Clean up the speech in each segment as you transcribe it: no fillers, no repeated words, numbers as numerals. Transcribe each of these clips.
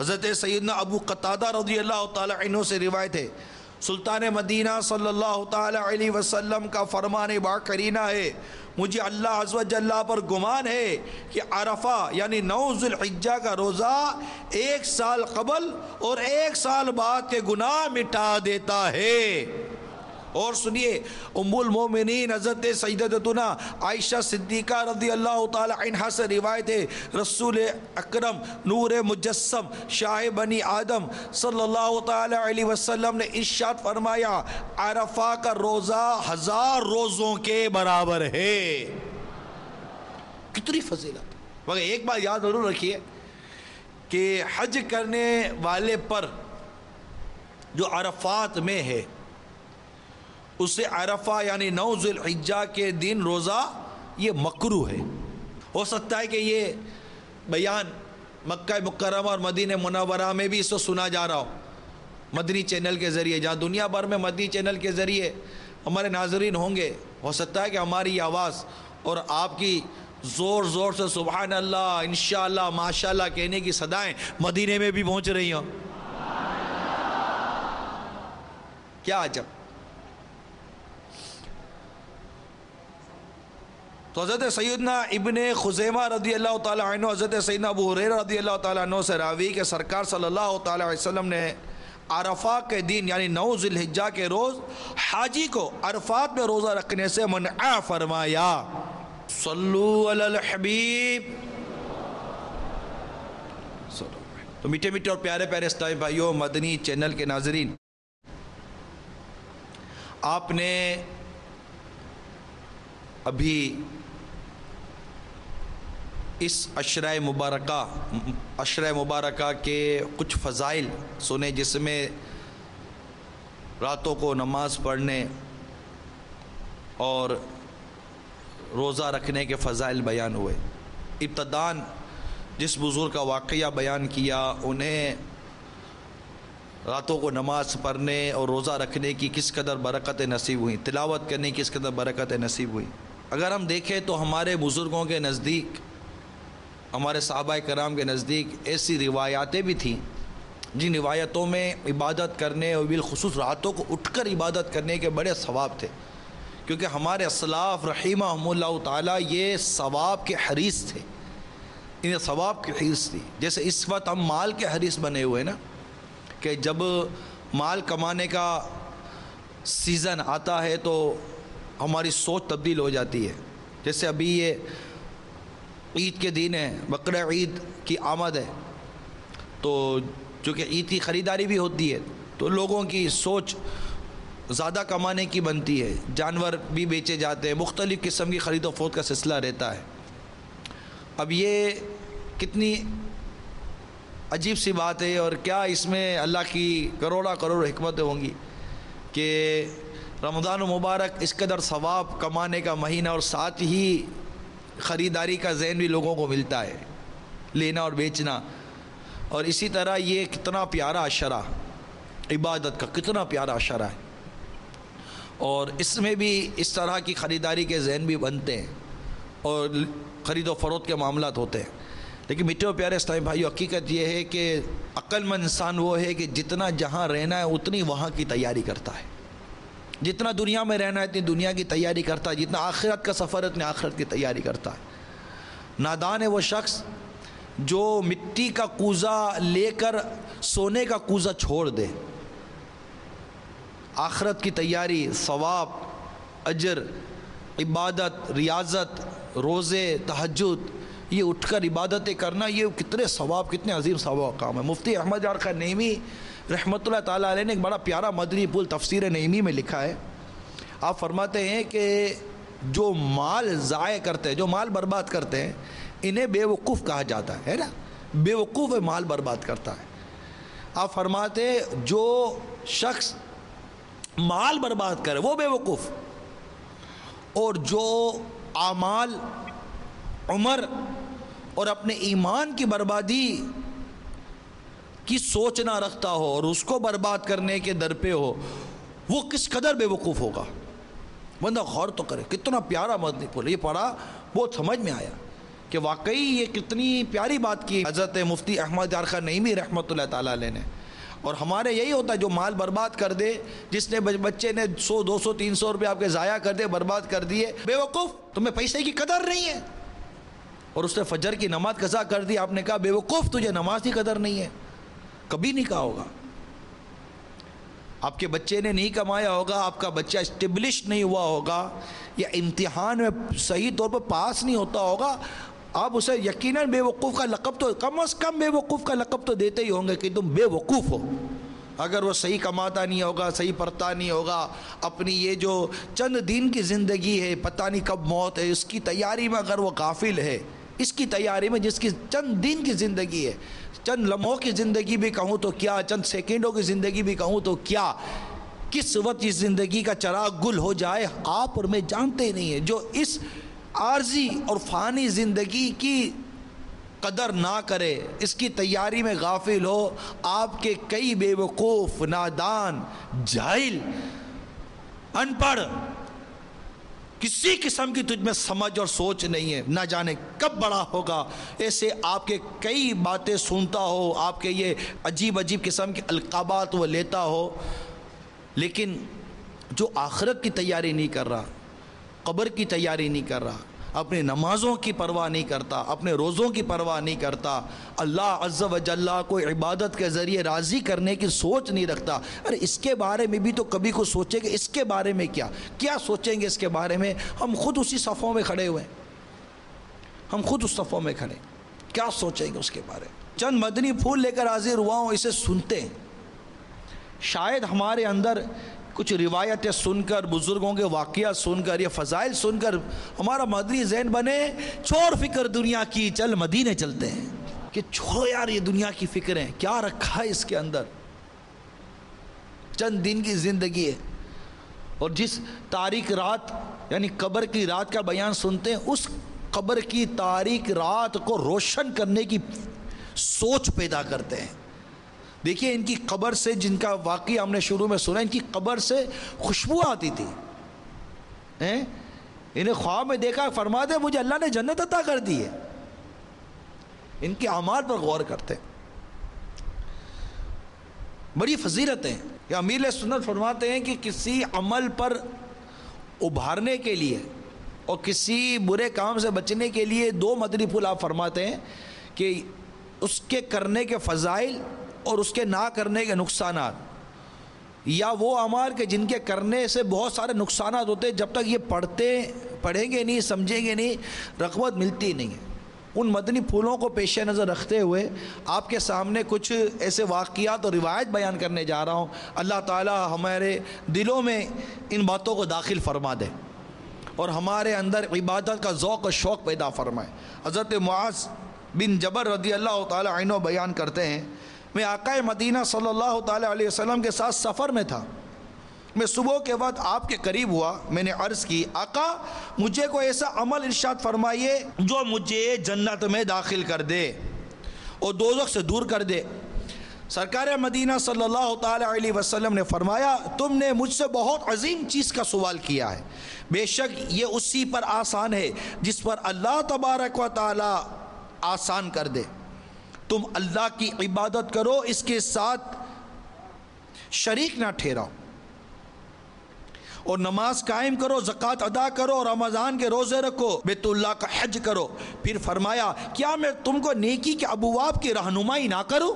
حضرت سیدنا ابو قتادہ رضی اللہ تعالی عنہ سے روایت ہے، سلطان مدینہ صلی اللہ تعالی علیہ وسلم کا فرمان با کرینہ ہے، مجھے اللہ عز و جل پر گمان ہے کہ عرفہ یعنی 9 ذی الحجہ کا روزہ 1 سال قبل اور 1 سال بعد کے گناہ مٹا دیتا ہے۔ اور سنیے، ام المومنین حضرت سیدتنا عائشہ صدیقہ رضی اللہ تعالی عنہ سے روایت ہے، رسول اکرم نور مجسم شاہ بنی آدم صلی اللہ تعالی علیہ وسلم نے ارشاد فرمایا، عرفہ کا روزہ 1000 روزوں کے برابر ہے۔ کتنی فضیلت! مگر ایک بات یاد ضرور رکھیے کہ حج کرنے والے پر جو عرفات میں ہے، اسے عرفہ یعنی 9 ذی الحجہ کے دن روزہ یہ مکروہ ہے۔ ہو سکتا ہے کہ یہ بیان مکہ مکرمہ اور مدینہ منورہ میں بھی اس کو سنا جا رہا ہو مدنی چینل کے ذریعے، جہاں دنیا بھر میں مدنی چینل کے ذریعے ہمارے ناظرین ہوں گے، ہو سکتا ہے کہ ہماری آواز اور آپ کی زور زور سے سبحان اللہ، انشاءاللہ، ماشاءاللہ کہنے کی صدائیں مدینے میں بھی پہنچ رہی ہوں۔ کیا عجب! تو حضرت سیدنا ابن خزیمہ رضی اللہ تعالیٰ عنہ، حضرت سیدنا ابو ہریرہ رضی اللہ تعالیٰ عنہ سے راوی کہ سرکار صلی اللہ تعالیٰ علیہ وسلم نے عرفہ کے دن یعنی 9 ذی الحجہ کے روز حاجی کو عرفات میں روزہ رکھنے سے منع فرمایا۔ صلو علی الحبیب۔ تو میٹھے میٹھے اور پیارے پیارے اسلامی بھائیوں، مدنی چینل کے ناظرین، آپ نے ابھی اس عشرہ مبارکہ کے کچھ فضائل سنے، جس میں راتوں کو نماز پڑھنے اور روزہ رکھنے کے فضائل بیان ہوئے۔ ابتداً جس بزرگ کا واقعہ بیان کیا، انہیں راتوں کو نماز پڑھنے اور روزہ رکھنے کی کس قدر برکتیں نصیب ہوئیں، تلاوت کرنے کی کس قدر برکتیں نصیب ہوئیں۔ اگر ہم دیکھیں تو ہمارے بزرگوں کے نزدیک، ہمارے صحابہ کرام کے نزدیک ایسی روایاتیں بھی تھیں جن روایتوں میں عبادت کرنے اور بالخصوص راتوں کو اٹھ کر عبادت کرنے کے بڑے ثواب تھے، کیونکہ ہمارے اسلاف رحمہم اللہ تعالیٰ یہ ثواب کے حریص تھے، انہیں ثواب کی حریص تھی۔ جیسے اس وقت ہم مال کے حریص بنے ہوئے نا، کہ جب مال کمانے کا سیزن آتا ہے تو ہماری سوچ تبدیل ہو جاتی ہے۔ جیسے ابھی یہ عید کے دن ہے، بقرہ عید کی آمد ہے، تو چونکہ عید کی خریداری بھی ہوتی ہے تو لوگوں کی سوچ زیادہ کمانے کی بنتی ہے، جانور بھی بیچے جاتے ہیں، مختلف قسم کی خرید و فروخت کا سلسلہ رہتا ہے۔ اب یہ کتنی عجیب سی بات ہے، اور کیا اس میں اللہ کی کروڑا کروڑ حکمتیں ہوں گی کہ رمضان مبارک اس قدر ثواب کمانے کا مہینہ، اور ساتھ ہی خریداری کا ذہن بھی لوگوں کو ملتا ہے، لینا اور بیچنا۔ اور اسی طرح یہ کتنا پیارا عشرہ، عبادت کا کتنا پیارا عشرہ ہے، اور اس میں بھی اس طرح کی خریداری کے ذہن بھی بنتے ہیں اور خرید و فروخت کے معاملات ہوتے ہیں۔ لیکن میٹھے اور پیارے اسلامی بھائیو، حقیقت یہ ہے کہ عقل مند انسان وہ ہے کہ جتنا جہاں رہنا ہے اتنی وہاں کی تیاری کرتا ہے، جتنا دنیا میں رہنا ہے اتنی دنیا کی تیاری کرتا ہے، جتنا آخرت کا سفر ہے اتنی آخرت کی تیاری کرتا ہے۔ نادان ہے وہ شخص جو مٹی کا کوزہ لے کر سونے کا کوزہ چھوڑ دے۔ آخرت کی تیاری، ثواب، اجر، عبادت، ریاضت، روزے، تہجد، یہ اٹھ کر عبادتیں کرنا، یہ کتنے ثواب، کتنے عظیم ثواب کا کام ہے۔ مفتی احمد یار خان نعیمی رحمۃ اللہ تعالیٰ علیہ نے ایک بڑا پیارا مدنی پھول تفسیر نعیمی میں لکھا ہے۔ آپ فرماتے ہیں کہ جو مال ضائع کرتے ہیں، جو مال برباد کرتے ہیں، انہیں بے وقوف کہا جاتا ہے نا، بے وقوف مال برباد کرتا ہے۔ آپ فرماتے ہیں جو شخص مال برباد کرے وہ بے وقوف، اور جو اعمال، عمر اور اپنے ایمان کی بربادی کی سوچ نہ رکھتا ہو اور اس کو برباد کرنے کے در پہ ہو، وہ کس قدر بے وقوف ہوگا۔ بندہ غور تو کرے، کتنا پیارا مدنی پھول، یہ پڑھا بہت سمجھ میں آیا کہ واقعی یہ کتنی پیاری بات کی حضرت مفتی احمد یار خان نعیمی رحمۃ اللہ تعالیٰ علیہ نے. اور ہمارے یہی ہوتا ہے جو مال برباد کر دے, جس نے بچے نے 100 200 300 روپے آپ کے ضائع کر دے, برباد کر دیے, بے وقوف, تمہیں پیسے کی قدر نہیں ہے. اور اس نے فجر کی نماز قضا کر دی, آپ نے کہا بے وقوف تجھے نماز کی قدر نہیں ہے. کبھی نہیں کہا ہوگا. آپ کے بچے نے نہیں کمایا ہوگا, آپ کا بچہ اسٹیبلش نہیں ہوا ہوگا, یا امتحان میں صحیح طور پر پاس نہیں ہوتا ہوگا, آپ اسے یقیناً بے وقوف کا لقب تو کم از کم بے وقوف کا لقب تو دیتے ہی ہوں گے کہ تم بے وقوف ہو. اگر وہ صحیح کماتا نہیں ہوگا, صحیح پڑھتا نہیں ہوگا, اپنی یہ جو چند دن کی زندگی ہے, پتہ نہیں کب موت ہے, اس کی تیاری میں اگر وہ غافل ہے, اس کی تیاری میں جس کی چند دن کی زندگی ہے, چند لمحوں کی زندگی بھی کہوں تو کیا, چند سیکنڈوں کی زندگی بھی کہوں تو کیا, کس وقت اس زندگی کا چراغ گل ہو جائے آپ اور میں جانتے نہیں ہیں. جو اس عارضی اور فانی زندگی کی قدر نہ کرے, اس کی تیاری میں غافل ہو, آپ کے کئی بے وقوف, نادان, جاہل, ان پڑھ, کسی قسم کی تجھ میں سمجھ اور سوچ نہیں ہے, نہ جانے کب بڑا ہوگا, ایسے آپ کے کئی باتیں سنتا ہو, آپ کے یہ عجیب عجیب قسم کے القابات وہ لیتا ہو, لیکن جو آخرت کی تیاری نہیں کر رہا, قبر کی تیاری نہیں کر رہا, اپنی نمازوں کی پرواہ نہیں کرتا, اپنے روزوں کی پرواہ نہیں کرتا, اللہ عز و جل کو عبادت کے ذریعے راضی کرنے کی سوچ نہیں رکھتا. ارے اس کے بارے میں بھی تو کبھی کو سوچے کہ اس کے بارے میں کیا سوچیں گے اس کے بارے میں. ہم خود اسی صفوں میں کھڑے ہوئے ہیں, ہم خود اس صفوں میں کھڑے, کیا سوچیں گے اس کے بارے میں. چند مدنی پھول لے کر حاضر ہوا ہوں, اسے سنتے ہیں. شاید ہمارے اندر کچھ روایتیں سن کر, بزرگوں کے واقعات سن کر, یا فضائل سن کر ہمارا مدنی ذہن بنے, چھوڑ فکر دنیا کی, چل مدینے چلتے ہیں. کہ چھوڑو یار یہ دنیا کی فکریں, کیا رکھا ہے اس کے اندر, چند دن کی زندگی ہے. اور جس تاریک رات یعنی قبر کی رات کا بیان سنتے ہیں, اس قبر کی تاریک رات کو روشن کرنے کی سوچ پیدا کرتے ہیں. دیکھیے ان کی قبر سے, جن کا واقعہ ہم نے شروع میں سنا, ان کی قبر سے خوشبو آتی تھی. انہیں خواب میں دیکھا, فرماتے مجھے اللہ نے جنت عطا کر دی ہے. ان کے اعمال پر غور کرتے ہیں, بڑی فضیلت ہیں. یا امیر سنت فرماتے ہیں کہ کسی عمل پر ابھارنے کے لیے اور کسی برے کام سے بچنے کے لیے 2 مدنی پھول آپ فرماتے ہیں کہ اس کے کرنے کے فضائل اور اس کے نہ کرنے کے نقصانات, یا وہ اعمال کے جن کے کرنے سے بہت سارے نقصانات ہوتے ہیں, جب تک یہ پڑھیں گے نہیں, سمجھیں گے نہیں, رغبت ملتی نہیں ہے. ان مدنی پھولوں کو پیش نظر رکھتے ہوئے آپ کے سامنے کچھ ایسے واقعات اور روایت بیان کرنے جا رہا ہوں. اللہ تعالی ہمارے دلوں میں ان باتوں کو داخل فرما دے اور ہمارے اندر عبادت کا ذوق و شوق پیدا فرمائے. حضرت معاذ بن جبل رضی اللہ تعالی عنہ بیان کرتے ہیں, میں آقا مدینہ صلی اللہ تعالی علیہ وسلم کے ساتھ سفر میں تھا. میں صبح کے وقت آپ کے قریب ہوا. میں نے عرض کی, آقا مجھے کوئی ایسا عمل ارشاد فرمائیے جو مجھے جنت میں داخل کر دے اور دوزخ سے دور کر دے. سرکار مدینہ صلی اللہ تعالی علیہ وسلم نے فرمایا, تم نے مجھ سے بہت عظیم چیز کا سوال کیا ہے. بے شک یہ اسی پر آسان ہے جس پر اللہ تبارک و تعالی آسان کر دے. تم اللہ کی عبادت کرو, اس کے ساتھ شریک نہ ٹھہراؤ, اور نماز قائم کرو, زکوٰۃ ادا کرو, اور رمضان کے روزے رکھو, بیت اللہ کا حج کرو. پھر فرمایا, کیا میں تم کو نیکی کے ابواب کی رہنمائی نہ کروں؟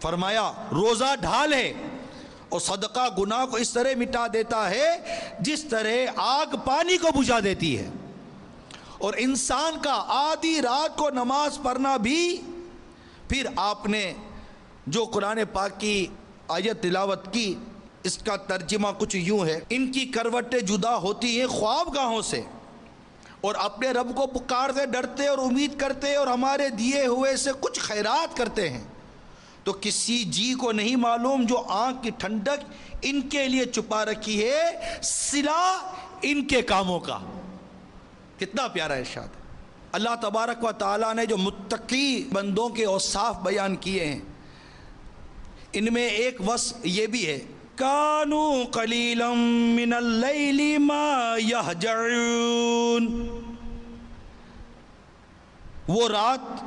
فرمایا, روزہ ڈھال ہے اور صدقہ گناہ کو اس طرح مٹا دیتا ہے جس طرح آگ پانی کو بجھا دیتی ہے, اور انسان کا آدھی رات کو نماز پڑھنا بھی. پھر آپ نے جو قرآن پاک کی آیت تلاوت کی, اس کا ترجمہ کچھ یوں ہے, ان کی کروٹیں جدا ہوتی ہیں خواب گاہوں سے, اور اپنے رب کو پکارتے, ڈرتے اور امید کرتے, اور ہمارے دیے ہوئے سے کچھ خیرات کرتے ہیں. تو کسی جی کو نہیں معلوم جو آنکھ کی ٹھنڈک ان کے لیے چھپا رکھی ہے صلہ ان کے کاموں کا. کتنا پیارا ارشاد ہے. اللہ تبارک و تعالیٰ نے جو متقی بندوں کے اوصاف بیان کیے ہیں, ان میں ایک وصف یہ بھی ہے, کانوا قلیلا من اللیل ما یہجعون, وہ رات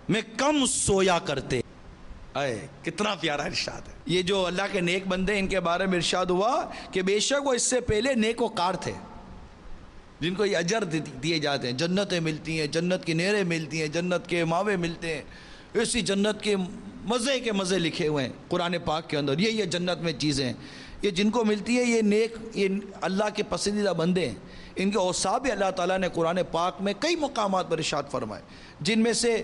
میں کم سویا کرتے. اے کتنا پیارا ارشاد ہے. یہ جو اللہ کے نیک بندے ان کے بارے میں ارشاد ہوا کہ بے شک وہ اس سے پہلے نیک وکار تھے جن کو یہ اجر دیے جاتے ہیں, جنتیں ملتی ہیں, جنت کی نہریں ملتی ہیں, جنت کے ماوے ملتے ہیں, اسی جنت کے مزے لکھے ہوئے ہیں قرآن پاک کے اندر. یہ جنت میں چیزیں یہ جن کو ملتی ہے یہ نیک, یہ اللہ کے پسندیدہ بندے ہیں. ان کے اوصاف بھی اللہ تعالیٰ نے قرآن پاک میں کئی مقامات پر ارشاد فرمائے, جن میں سے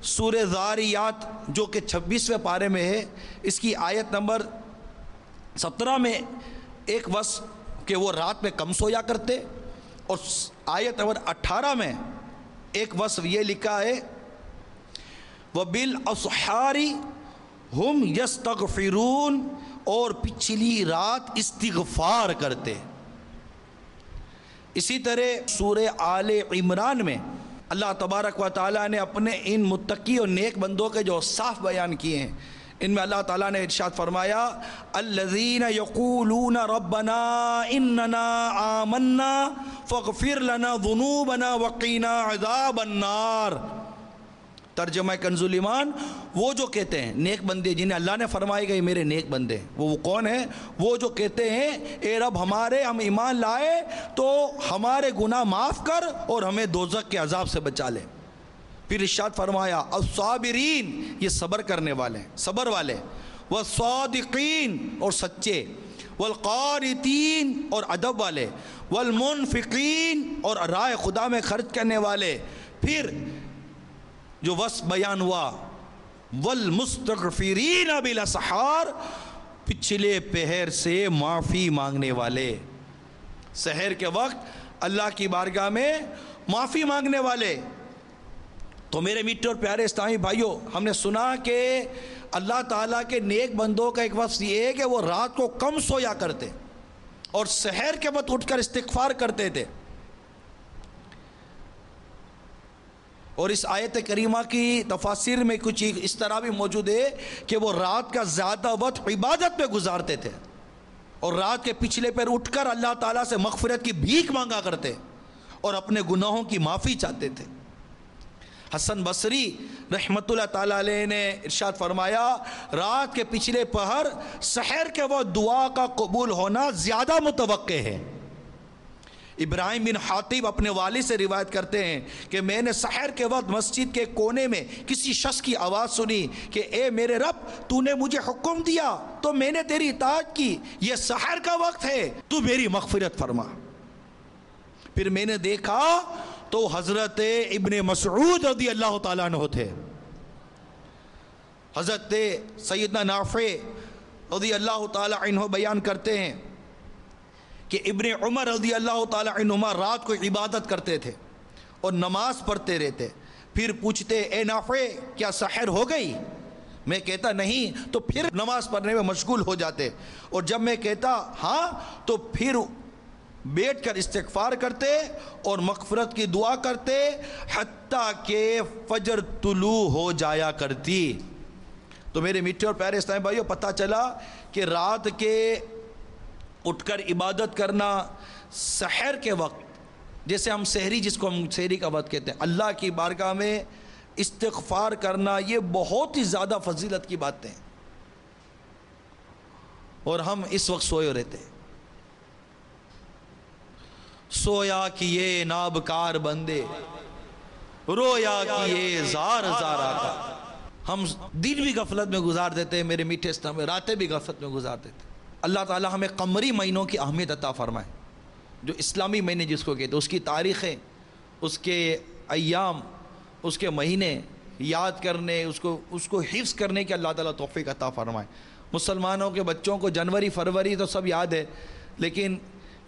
سورہ ذاریات جو کہ 26ویں پارے میں ہے, اس کی آیت نمبر 17 میں ایک وصف کہ وہ رات میں کم سویا کرتے, اور آیت نمبر 18 میں ایک وصف یہ لکھا ہے وَبِالْأَسْحَارِ هُمْ يَسْتَغْفِرُونَ, اور پچھلی رات استغفار کرتے. اسی طرح سورہ آل عمران میں اللہ تبارک و تعالیٰ نے اپنے ان متقی اور نیک بندوں کے جو صاف بیان کیے ہیں, ان میں اللہ تعالیٰ نے ارشاد فرمایا الذین یقولون ربنا اننا آمنا فاغفر لنا ذنوبنا وقنا عذاب النار. ترجمہ کنز الایمان, وہ جو کہتے ہیں نیک بندے جنہیں اللہ نے فرمائے گئے میرے نیک بندے, وہ کون ہیں؟ وہ جو کہتے ہیں اے رب ہمارے, ہم ایمان لائے تو ہمارے گناہ معاف کر اور ہمیں دوزخ کے عذاب سے بچا لے. پھر ارشاد فرمایا الصابرین, یہ صبر کرنے والے ہیں, صبر والے, والصادقین, اور سچے, والقانتین, اور ادب والے, والمنفقین, اور راہ خدا میں خرچ کرنے والے. پھر جو وصف بیان ہوا والمستغفرین بالاسحار, پچھلے پہر سے معافی مانگنے والے, سحر کے وقت اللہ کی بارگاہ میں معافی مانگنے والے. تو میرے میٹھے اور پیارے اسلامی بھائیوں, ہم نے سنا کہ اللہ تعالیٰ کے نیک بندوں کا ایک وصف یہ ہے کہ وہ رات کو کم سویا کرتے اور سحر کے وقت اٹھ کر استغفار کرتے تھے. اور اس آیت کریمہ کی تفاسیر میں کچھ اس طرح بھی موجود ہے کہ وہ رات کا زیادہ وقت عبادت میں گزارتے تھے اور رات کے پچھلے پیر اٹھ کر اللہ تعالیٰ سے مغفرت کی بھیک مانگا کرتے اور اپنے گناہوں کی معافی چاہتے تھے. حسن بصری رحمت اللہ تعالیٰ علیہ نے ارشاد فرمایا رات کے پچھلے پہر سحر کے وقت دعا کا قبول ہونا زیادہ متوقع ہے. ابراہیم بن حاتب اپنے والد سے روایت کرتے ہیں کہ میں نے سحر کے وقت مسجد کے کونے میں کسی شخص کی آواز سنی کہ اے میرے رب, تو نے مجھے حکم دیا تو میں نے تیری اطاعت کی, یہ سحر کا وقت ہے, تو میری مغفرت فرما. پھر میں نے دیکھا تو حضرت ابن مسعود رضی اللہ تعالیٰ عنہ تھے. حضرت سیدنا نافع رضی اللہ تعالیٰ عنہ بیان کرتے ہیں کہ ابن عمر رضی اللہ تعالیٰ عنہما رات کو عبادت کرتے تھے اور نماز پڑھتے رہتے. پھر پوچھتے اے نافع کیا سحر ہو گئی؟ میں کہتا نہیں, تو پھر نماز پڑھنے میں مشغول ہو جاتے, اور جب میں کہتا ہاں تو پھر بیٹھ کر استغفار کرتے اور مغفرت کی دعا کرتے حتیٰ کہ فجر طلوع ہو جایا کرتی. تو میرے میٹھے اور پیارے اسلامی بھائیوں, پتہ چلا کہ رات کے اٹھ کر عبادت کرنا سحر کے وقت, جیسے ہم سحری, جس کو ہم سحری کا وقت کہتے ہیں, اللہ کی بارگاہ میں استغفار کرنا, یہ بہت ہی زیادہ فضیلت کی باتیں ہیں. اور ہم اس وقت سوئے رہتے ہیں. سویا کیے نابکار بندے, رویا کیے زار زار آقا. ہم دن بھی غفلت میں گزار دیتے ہیں میرے میٹھے اسلام میں, راتیں بھی غفلت میں گزار دیتے ہیں. اللہ تعالی ہمیں قمری مہینوں کی اہمیت عطا فرمائے, جو اسلامی مہینے جس کو کہتے ہیں, اس کی تاریخیں, اس کے ایام, اس کے مہینے یاد کرنے, اس کو حفظ کرنے کی اللہ تعالیٰ توفیق عطا فرمائے. مسلمانوں کے بچوں کو جنوری فروری تو سب یاد ہے, لیکن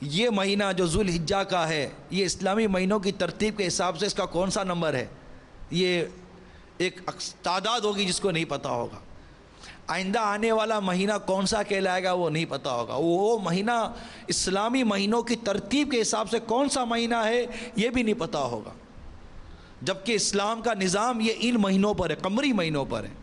یہ مہینہ جو ذو الحجہ کا ہے, یہ اسلامی مہینوں کی ترتیب کے حساب سے اس کا کون سا نمبر ہے, یہ ایک تعداد ہوگی جس کو نہیں پتہ ہوگا. آئندہ آنے والا مہینہ کون سا کہلائے گا وہ نہیں پتہ ہوگا. وہ مہینہ اسلامی مہینوں کی ترتیب کے حساب سے کون سا مہینہ ہے یہ بھی نہیں پتہ ہوگا, جبکہ اسلام کا نظام یہ ان مہینوں پر ہے, قمری مہینوں پر ہے.